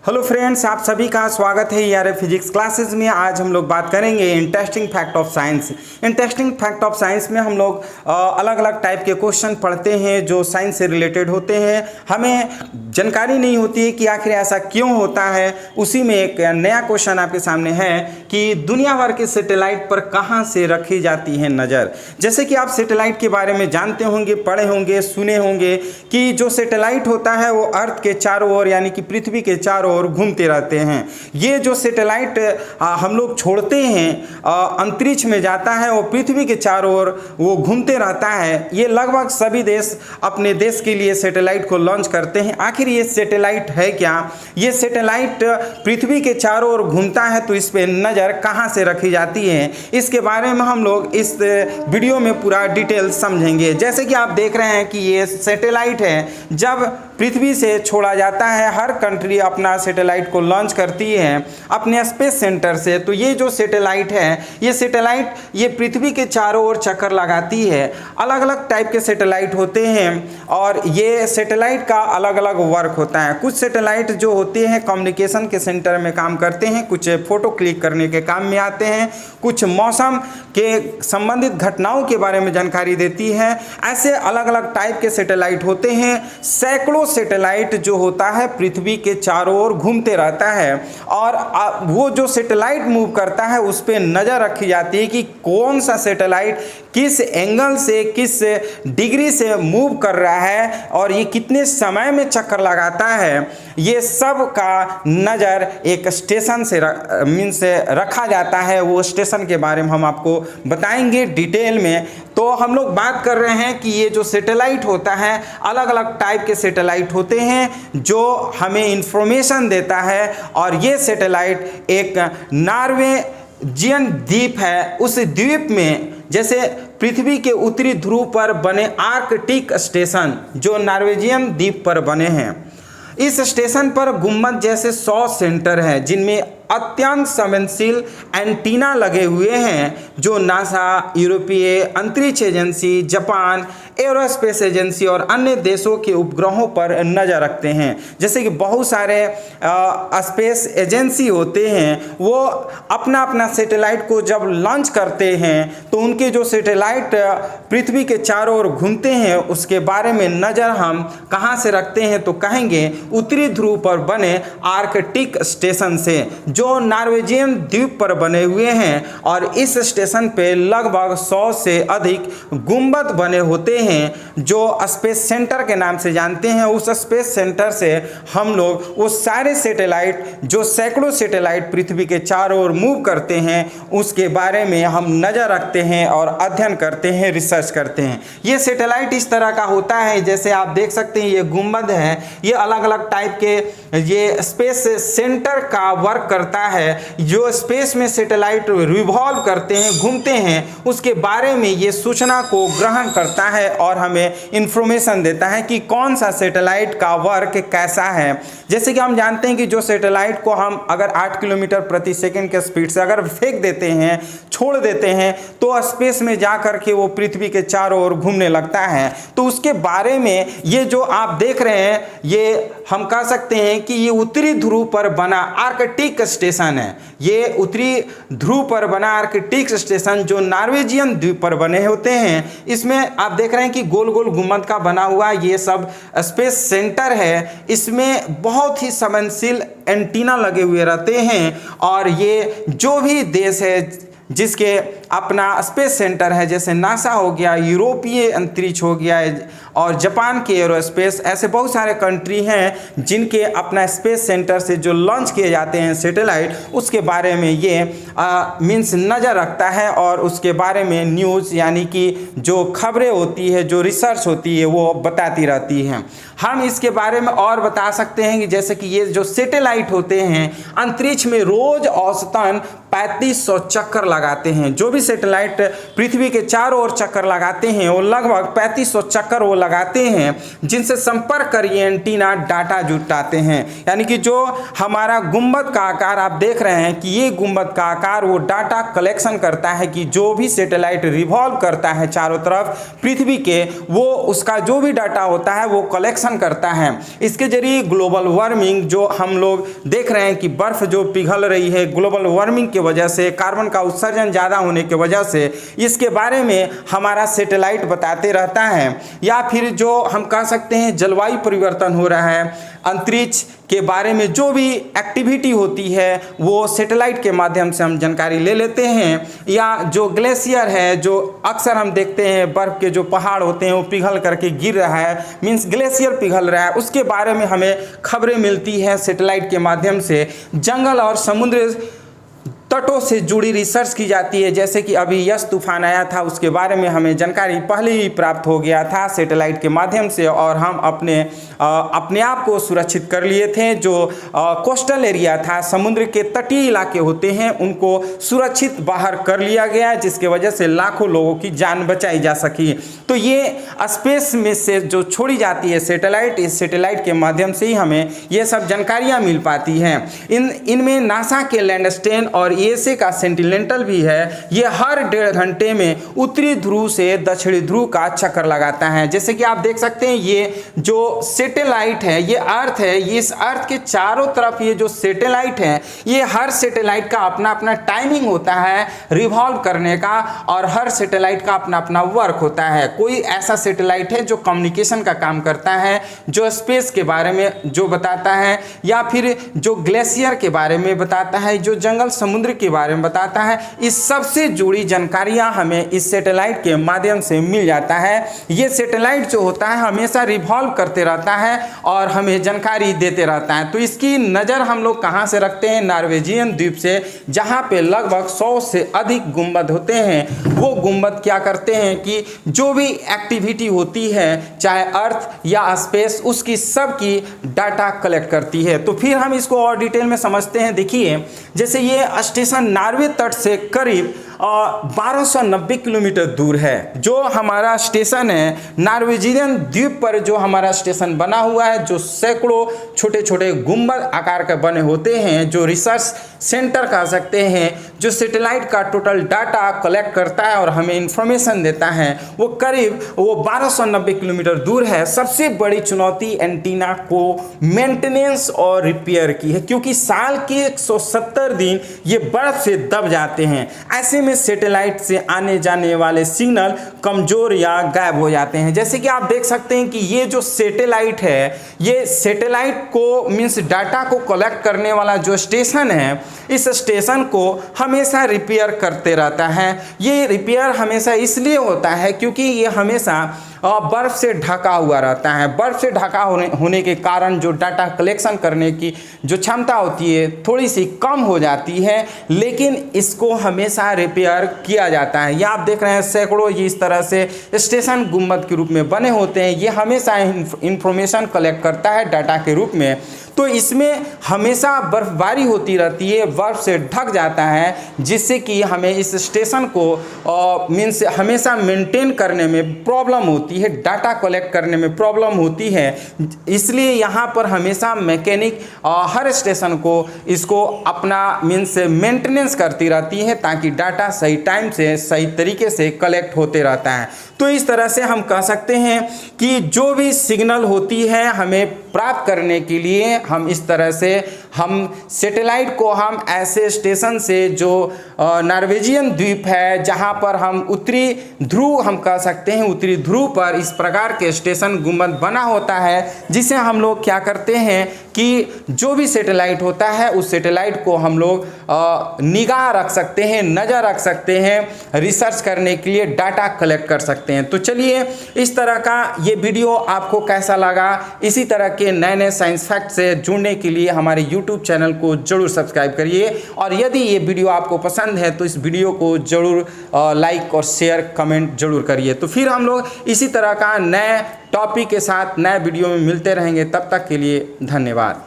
Hello friends, आप सभी का स्वागत है ERA फिजिक्स क्लासेस में। आज हम लोग बात करेंगे interesting fact of science. Interesting fact of science में हम लोग अलग अलग टाइप के क्वेश्चन पढ़ते हैं जो साइंस से रिलेटेड होते हैं। हमें जानकारी नहीं होती है कि आखिर ऐसा क्यों होता है। उसी में एक नया क्वेश्चन आपके सामने है कि दुनिया भर के सैटेलाइट पर कहाँ से रखी जाती है नज़र। जैसे कि आप सैटेलाइट के बारे में जानते होंगे, पढ़े होंगे, सुने होंगे कि जो सैटेलाइट होता है वो अर्थ के चारों ओर यानी कि पृथ्वी के चारों ओर घूमते रहते हैं। ये जो सैटेलाइट हम लोग छोड़ते हैं अंतरिक्ष में जाता है, वो पृथ्वी के चारों ओर वो घूमते रहता है। ये लगभग सभी देश अपने देश के लिए सैटेलाइट को लॉन्च करते हैं। आखिर ये सैटेलाइट है क्या? ये सैटेलाइट पृथ्वी के चारों ओर घूमता है तो इस पे नज़र कहाँ से रखी जाती है, इसके बारे में हम लोग इस वीडियो में पूरा डिटेल समझेंगे। जैसे कि आप देख रहे हैं कि ये सैटेलाइट है, जब पृथ्वी से छोड़ा जाता है, हर कंट्री अपना सैटेलाइट को लॉन्च करती है अपने स्पेस सेंटर से। तो ये जो सैटेलाइट है, ये सैटेलाइट ये पृथ्वी के चारों ओर चक्कर लगाती है। अलग अलग टाइप के सैटेलाइट होते हैं और ये सैटेलाइट का अलग अलग वर्क होता है। कुछ सैटेलाइट जो होते हैं कम्युनिकेशन के सेंटर में काम करते हैं, कुछ फोटो क्लिक करने के काम में आते हैं, कुछ मौसम के संबंधित घटनाओं के बारे में जानकारी देती है। ऐसे अलग अलग टाइप के सैटेलाइट होते हैं। सैकड़ों सैटेलाइट जो होता है पृथ्वी के चारों ओर घूमते रहता है और वो जो सैटेलाइट मूव करता है उस पर नज़र रखी जाती है कि कौन सा सैटेलाइट किस एंगल से, किस डिग्री से मूव कर रहा है और ये कितने समय में चक्कर लगाता है। ये सब का नज़र एक स्टेशन से रखा जाता है। वो स्टेशन के बारे में हम आपको बताएंगे डिटेल में। तो हम लोग बात कर रहे हैं कि ये जो सैटेलाइट होता है, अलग अलग टाइप के सैटेलाइट होते हैं जो हमें इंफॉर्मेशन देता है। और ये सैटेलाइट एक नॉर्वेजियन द्वीप है। उस द्वीप में जैसे पृथ्वी के उत्तरी ध्रुव पर बने आर्कटिक स्टेशन जो नॉर्वेजियन द्वीप पर बने हैं, इस स्टेशन पर गुम्बद जैसे 100 सेंटर हैं जिनमें अत्यंत संवेदनशील एंटीना लगे हुए हैं जो नासा, यूरोपीय अंतरिक्ष एजेंसी, जापान एरोस्पेस एजेंसी और अन्य देशों के उपग्रहों पर नज़र रखते हैं। जैसे कि बहुत सारे स्पेस एजेंसी होते हैं, वो अपना अपना सैटेलाइट को जब लॉन्च करते हैं तो उनके जो सैटेलाइट पृथ्वी के चारों ओर घूमते हैं उसके बारे में नज़र हम कहाँ से रखते हैं तो कहेंगे उत्तरी ध्रुव पर बने आर्कटिक स्टेशन से जो नॉर्वेजियन द्वीप पर बने हुए हैं। और इस स्टेशन पे लगभग 100 से अधिक गुंबद बने होते हैं जो स्पेस सेंटर के नाम से जानते हैं। उस स्पेस सेंटर से हम लोग वो सारे सैटेलाइट जो सैकड़ों सैटेलाइट पृथ्वी के चारों ओर मूव करते हैं उसके बारे में हम नज़र रखते हैं और अध्ययन करते हैं, रिसर्च करते हैं। ये सैटेलाइट इस तरह का होता है, जैसे आप देख सकते हैं ये गुंबद है, ये अलग अलग टाइप के ये स्पेस सेंटर का वर्क करता है। जो स्पेस में सैटेलाइट रिवॉल्व करते हैं, घूमते हैं, उसके बारे में ये सूचना को ग्रहण करता है और हमें इंफॉर्मेशन देता है कि कौन सा सैटेलाइट का वर्क कैसा है। जैसे कि हम जानते हैं कि जो सैटेलाइट को हम अगर 8 किलोमीटर प्रति सेकंड के स्पीड से अगर फेंक देते हैं, छोड़ देते हैं, तो स्पेस में जा कर के वो पृथ्वी के चारों ओर घूमने लगता है। तो उसके बारे में ये जो आप देख रहे हैं, ये हम कह सकते हैं कि ये उत्तरी ध्रुव पर बना आर्कटिक स्टेशन है। ये उत्तरी ध्रुव पर बना आर्कटिक स्टेशन जो नॉर्वेजियन द्वीप पर बने होते हैं, इसमें आप देख रहे हैं कि गोल गोल गुंबद का बना हुआ ये सब स्पेस सेंटर है। इसमें बहुत ही संवेदनशील एंटीना लगे हुए रहते हैं और ये जो भी देश है जिसके अपना स्पेस सेंटर है, जैसे नासा हो गया, यूरोपीय अंतरिक्ष हो गया और जापान के एरोस्पेस, ऐसे बहुत सारे कंट्री हैं जिनके अपना स्पेस सेंटर से जो लॉन्च किए जाते हैं सैटेलाइट, उसके बारे में ये मीन्स नज़र रखता है और उसके बारे में न्यूज़ यानी कि जो खबरें होती है, जो रिसर्च होती है, वो बताती रहती हैं। हम इसके बारे में और बता सकते हैं कि जैसे कि ये जो सैटेलाइट होते हैं अंतरिक्ष में रोज़ औसतन 3500 चक्कर लगाते हैं। जो भी भी सैटेलाइट पृथ्वी के चारों ओर चक्कर लगाते हैं वो लगभग 3500 चक्कर वो लगाते हैं, जिनसे संपर्क कर ये एंटीना डाटा जुटाते हैं। यानी कि जो हमारा गुंबद का आकार आप देख रहे हैं कि ये गुंबद का आकार वो डाटा कलेक्शन करता है कि जो भी सैटेलाइट रिवॉल्व करता है चारों तरफ पृथ्वी के, वो उसका जो भी डाटा होता है वो कलेक्शन करता है। इसके जरिए ग्लोबल वार्मिंग जो हम लोग देख रहे हैं कि बर्फ जो पिघल रही है ग्लोबल वार्मिंग की वजह से, कार्बन का उत्सर्जन ज़्यादा होने की वजह से, इसके बारे में हमारा सैटेलाइट बताते रहता है। या फिर जो हम कह सकते हैं जलवायु परिवर्तन हो रहा है, अंतरिक्ष के बारे में जो भी एक्टिविटी होती है वो सैटेलाइट के माध्यम से हम जानकारी ले लेते हैं। या जो ग्लेशियर है, जो अक्सर हम देखते हैं बर्फ़ के जो पहाड़ होते हैं वो पिघल करके गिर रहा है, मीन्स ग्लेशियर पिघल रहा है, उसके बारे में हमें खबरें मिलती हैं सैटेलाइट के माध्यम से। जंगल और समुद्र तटों से जुड़ी रिसर्च की जाती है, जैसे कि अभी यस तूफान आया था उसके बारे में हमें जानकारी पहले ही प्राप्त हो गया था सैटेलाइट के माध्यम से, और हम अपने आप को सुरक्षित कर लिए थे। जो कोस्टल एरिया था, समुद्र के तटीय इलाके होते हैं, उनको सुरक्षित बाहर कर लिया गया, जिसके वजह से लाखों लोगों की जान बचाई जा सकी। तो ये स्पेस में से जो छोड़ी जाती है सैटेलाइट, इस सैटेलाइट के माध्यम से ही हमें ये सब जानकारियाँ मिल पाती हैं। इनमें नासा के लैंडस्टेन और ईएसए का सेंटिनेंटल भी है। ये हर 1.5 घंटे में उत्तरी ध्रुव से दक्षिणी ध्रुव का चक्कर लगाता है। जैसे कि आप देख सकते हैं ये जो सैटेलाइट है ये अर्थ है, ये इस अर्थ के चारों तरफ ये जो सैटेलाइट है, ये हर सैटेलाइट का अपना अपना टाइमिंग होता है रिवॉल्व करने का, और हर सैटेलाइट का अपना अपना वर्क होता है। कोई ऐसा सैटेलाइट है जो कम्युनिकेशन का काम करता है, जो स्पेस के बारे में जो बताता है, या फिर जो ग्लेशियर के बारे में बताता है, जो जंगल समुद्र के बारे में बताता है। इस सब से जुड़ी जानकारियां हमें इस सैटेलाइट के माध्यम से मिल जाता है। ये सैटेलाइट जो होता है हमेशा रिवॉल्व करते रहता है और हमें जानकारी देते रहता है। तो इसकी नज़र हम लोग कहाँ से रखते हैं? नॉर्वेजियन द्वीप से, जहाँ पे लगभग 100 से अधिक गुंबद होते हैं। वो गुंबद क्या करते हैं कि जो भी एक्टिविटी होती है चाहे अर्थ या स्पेस, उसकी सब की डाटा कलेक्ट करती है। तो फिर हम इसको और डिटेल में समझते हैं। देखिए, जैसे ये स्टेशन नॉर्वे तट से करीब 1290 किलोमीटर दूर है। जो हमारा स्टेशन है नॉर्वेजियन द्वीप पर जो हमारा स्टेशन बना हुआ है, जो सैकड़ों छोटे छोटे गुंबद आकार के बने होते हैं, जो रिसर्च सेंटर कह सकते हैं, जो सैटेलाइट का टोटल डाटा कलेक्ट करता है और हमें इंफॉर्मेशन देता है, वो करीब 1290 किलोमीटर दूर है। सबसे बड़ी चुनौती एंटीना को मेंटेनेंस और रिपेयर की है, क्योंकि साल के 170 दिन ये बर्फ से दब जाते हैं। ऐसे में सैटेलाइट से आने जाने वाले सिग्नल कमजोर या गायब हो जाते हैं। जैसे कि आप देख सकते हैं कि ये जो सैटेलाइट है, ये सैटेलाइट को मीन्स डाटा को कलेक्ट करने वाला जो स्टेशन है, इस स्टेशन को हमेशा रिपेयर करते रहता है। ये रिपेयर हमेशा इसलिए होता है क्योंकि ये हमेशा बर्फ़ से ढका हुआ रहता है। बर्फ़ से ढका होने के कारण जो डाटा कलेक्शन करने की जो क्षमता होती है थोड़ी सी कम हो जाती है, लेकिन इसको हमेशा रिपेयर किया जाता है। ये आप देख रहे हैं सैकड़ों ये इस तरह से स्टेशन गुंबद के रूप में बने होते हैं। ये हमेशा इंफॉर्मेशन कलेक्ट करता है डाटा के रूप में। तो इसमें हमेशा बर्फबारी होती रहती है, बर्फ़ से ढक जाता है, जिससे कि हमें इस स्टेशन को मीन्स हमेशा मेंटेन करने में प्रॉब्लम होती है, डाटा कलेक्ट करने में प्रॉब्लम होती है। इसलिए यहाँ पर हमेशा मैकेनिक हर स्टेशन को इसको अपना मीन्स मेंटेनेंस करती रहती है, ताकि डाटा सही टाइम से सही तरीके से कलेक्ट होते रहता है। तो इस तरह से हम कह सकते हैं कि जो भी सिग्नल होती है हमें प्राप्त करने के लिए हम इस तरह से हम सैटेलाइट को हम ऐसे स्टेशन से जो नॉर्वेजियन द्वीप है, जहां पर हम उत्तरी ध्रुव हम कह सकते हैं, उत्तरी ध्रुव पर इस प्रकार के स्टेशन गुंबद बना होता है, जिसे हम लोग क्या करते हैं कि जो भी सैटेलाइट होता है उस सैटेलाइट को हम लोग निगाह रख सकते हैं, नज़र रख सकते हैं, रिसर्च करने के लिए डाटा कलेक्ट कर सकते हैं। तो चलिए, इस तरह का ये वीडियो आपको कैसा लगा? इसी तरह के नए नए साइंस फैक्ट से जुड़ने के लिए हमारे YouTube चैनल को जरूर सब्सक्राइब करिए, और यदि ये वीडियो आपको पसंद है तो इस वीडियो को जरूर लाइक और शेयर कमेंट जरूर करिए। तो फिर हम लोग इसी तरह का नए टॉपिक के साथ नए वीडियो में मिलते रहेंगे। तब तक के लिए धन्यवाद।